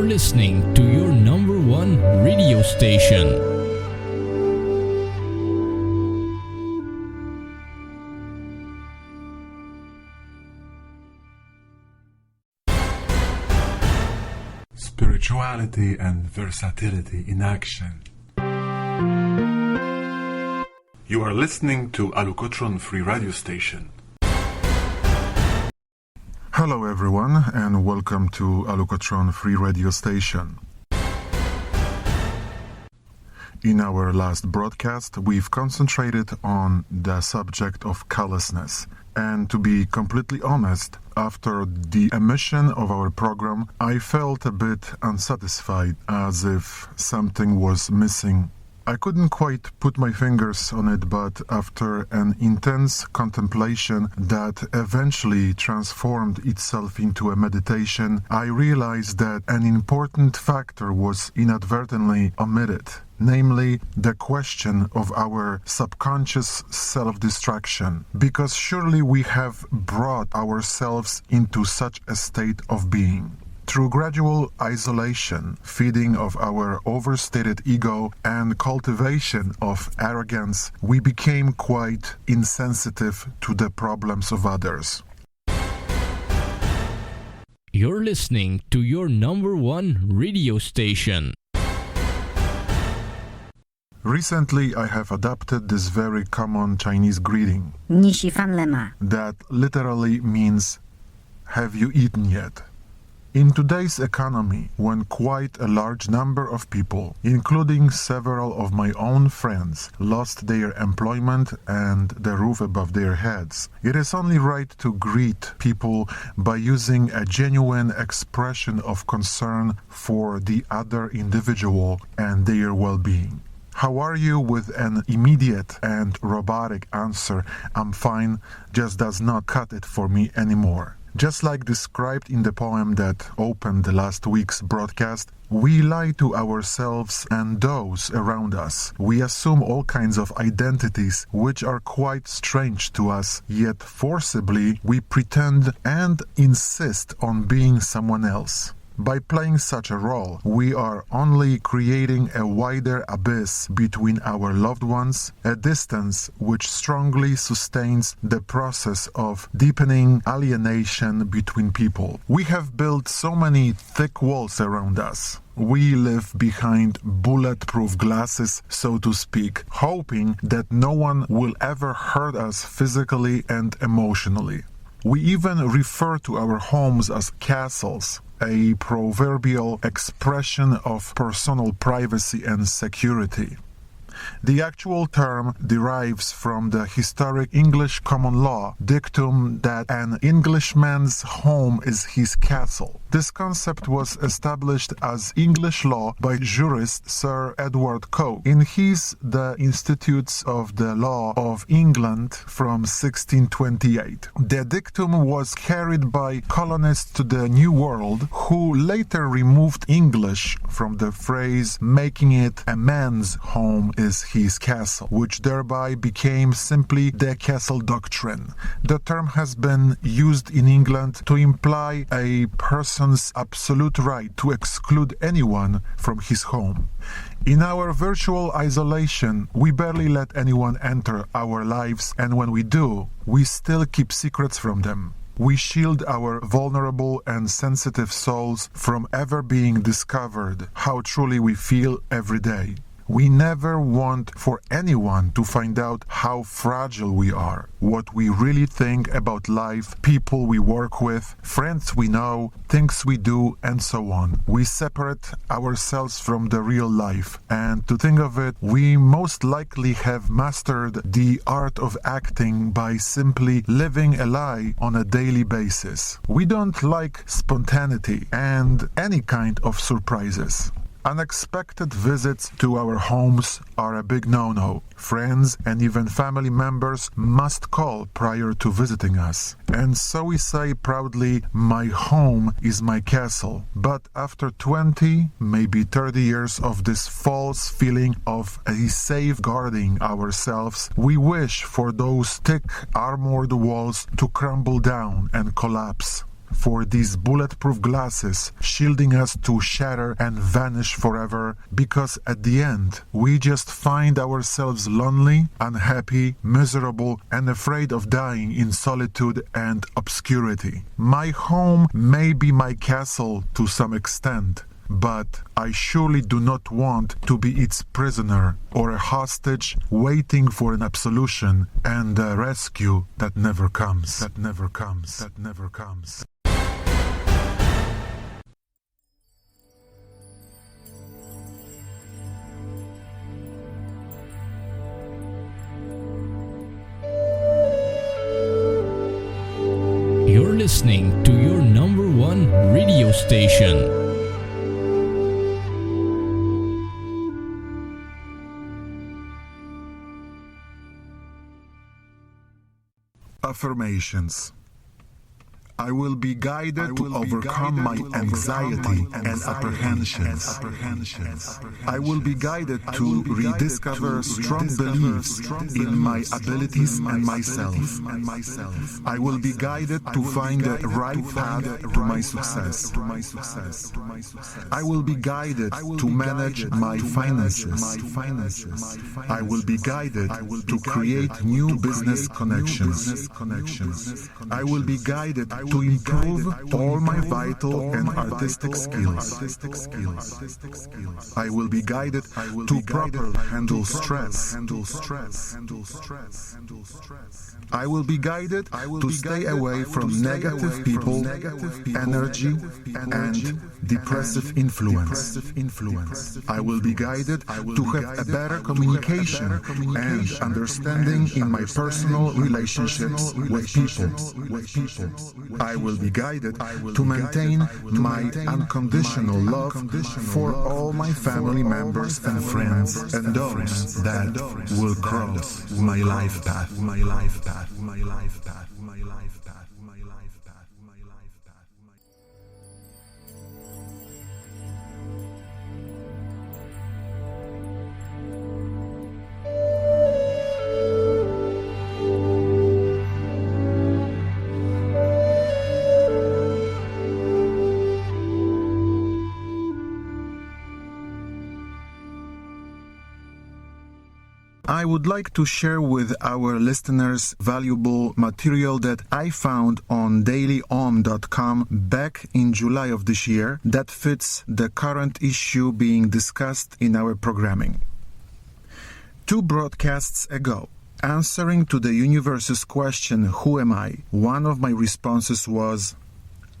listening to your number one radio station. Spirituality and versatility in action. You are listening to Alukotron Free Radio Station. Hello everyone and welcome to Alukotron Free Radio Station. In our last broadcast, we've concentrated on the subject of callousness. And to be completely honest, after the emission of our program, I felt a bit unsatisfied, as if something was missing. I couldn't quite put my fingers on it, but after an intense contemplation that eventually transformed itself into a meditation, I realized that an important factor was inadvertently omitted. Namely, the question of our subconscious self-destruction, because surely we have brought ourselves into such a state of being. Through gradual isolation, feeding of our overstated ego, and cultivation of arrogance, we became quite insensitive to the problems of others. You're listening to your number one radio station. Recently, I have adopted this very common Chinese greeting 你喜欢了吗? that literally means, have you eaten yet? In today's economy, when quite a large number of people, including several of my own friends, lost their employment and the roof above their heads, it is only right to greet people by using a genuine expression of concern for the other individual and their well-being. How are you with an immediate and robotic answer, I'm fine, just does not cut it for me anymore. Just like described in the poem that opened last week's broadcast, we lie to ourselves and those around us. We assume all kinds of identities which are quite strange to us, yet forcibly we pretend and insist on being someone else. By playing such a role, we are only creating a wider abyss between our loved ones, a distance which strongly sustains the process of deepening alienation between people. We have built so many thick walls around us. We live behind bulletproof glasses, so to speak, hoping that no one will ever hurt us physically and emotionally. We even refer to our homes as castles, a proverbial expression of personal privacy and security. The actual term derives from the historic English common law dictum that an Englishman's home is his castle. This concept was established as English law by jurist Sir Edward Coke in his The Institutes of the Law of England from 1628. The dictum was carried by colonists to the New World, who later removed English from the phrase, making it a man's home is his castle, which thereby became simply the castle doctrine. The term has been used in England to imply a person's absolute right to exclude anyone from his home. In our virtual isolation, we barely let anyone enter our lives, and when we do, we still keep secrets from them. We shield our vulnerable and sensitive souls from ever being discovered how truly we feel every day. We never want for anyone to find out how fragile we are, what we really think about life, people we work with, friends we know, things we do, and so on. We separate ourselves from the real life, and to think of it, we most likely have mastered the art of acting by simply living a lie on a daily basis. We don't like spontaneity and any kind of surprises. Unexpected visits to our homes are a big no-no. Friends and even family members must call prior to visiting us. And so we say proudly, my home is my castle. But after 20, maybe 30 years of this false feeling of safeguarding ourselves, we wish for those thick armored walls to crumble down and collapse. for these bulletproof glasses shielding us to shatter and vanish forever, because at the end we just find ourselves lonely, unhappy, miserable, and afraid of dying in solitude and obscurity. My home may be my castle to some extent, but I surely do not want to be its prisoner or a hostage waiting for an absolution and a rescue that never comes. That never comes. That never comes. You're listening to your number one radio station. Affirmations. I will be guided to overcome my anxiety and apprehensions. I will be guided to rediscover strong beliefs in my abilities and myself. I will be guided to find the right path to my success. I will be guided to manage my finances. I will be guided to create new business connections. I will be guided to improve all my vital and artistic skills. I will be guided to properly handle stress. I will be guided to stay away from negative people, energy, and depressive influence. I will be guided to have a better communication and understanding in my personal relationships with people. I will be guided to maintain my unconditional love for all my family members and friends and those that will cross my life path. I would like to share with our listeners valuable material that I found on dailyom.com back in July of this year that fits the current issue being discussed in our programming. 2 broadcasts ago, answering to the universe's question, "Who am I?" one of my responses was,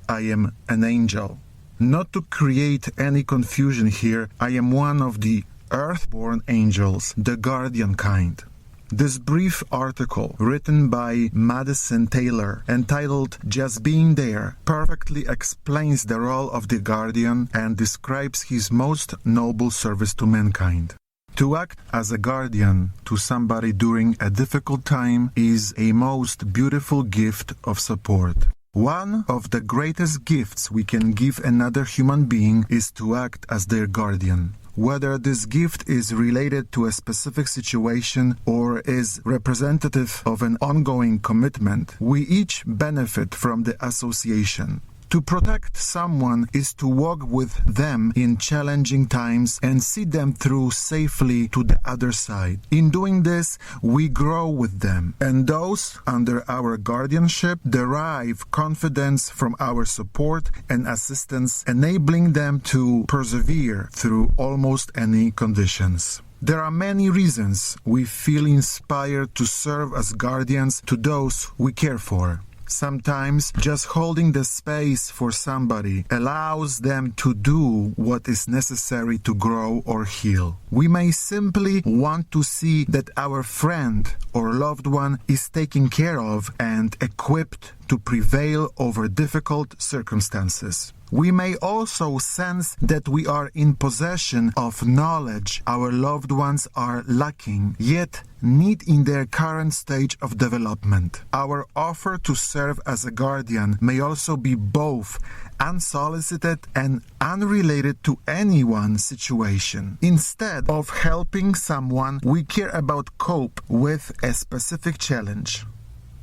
"I am an angel." Not to create any confusion here, I am one of the earth-born angels, the guardian kind. This brief article, written by Madison Taylor, entitled "Just Being There," perfectly explains the role of the guardian and describes his most noble service to mankind. To act as a guardian to somebody during a difficult time is a most beautiful gift of support. One of the greatest gifts we can give another human being is to act as their guardian. Whether this gift is related to a specific situation or is representative of an ongoing commitment, we each benefit from the association. To protect someone is to walk with them in challenging times and see them through safely to the other side. In doing this, we grow with them, and those under our guardianship derive confidence from our support and assistance, enabling them to persevere through almost any conditions. There are many reasons we feel inspired to serve as guardians to those we care for. Sometimes just holding the space for somebody allows them to do what is necessary to grow or heal. We may simply want to see that our friend or loved one is taken care of and equipped to prevail over difficult circumstances. We may also sense that we are in possession of knowledge our loved ones are lacking, yet need in their current stage of development. Our offer to serve as a guardian may also be both unsolicited and unrelated to anyone's situation. Instead of helping someone we care about cope with a specific challenge.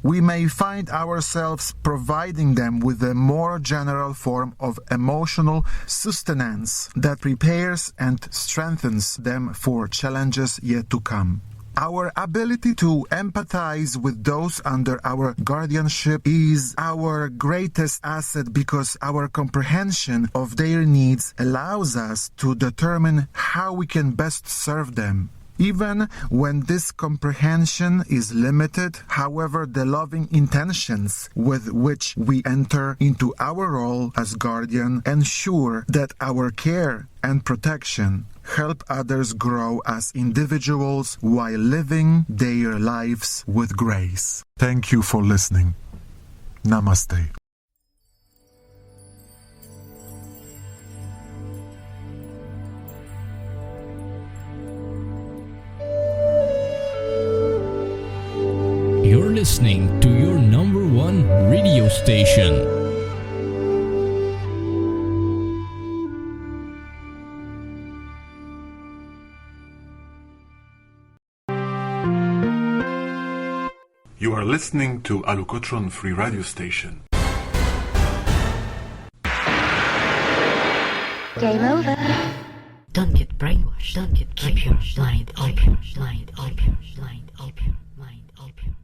we may find ourselves providing them with a more general form of emotional sustenance that prepares and strengthens them for challenges yet to come. Our ability to empathize with those under our guardianship is our greatest asset because our comprehension of their needs allows us to determine how we can best serve them. Even when this comprehension is limited, however, the loving intentions with which we enter into our role as guardian ensure that our care and protection help others grow as individuals while living their lives with grace. Thank you for listening. Namaste. You're listening to your number one radio station. You are listening to Alukotron Free Radio Station. Game over. Don't get brainwashed. Don't get keep your mind open. Mind open. Mind open. Mind open.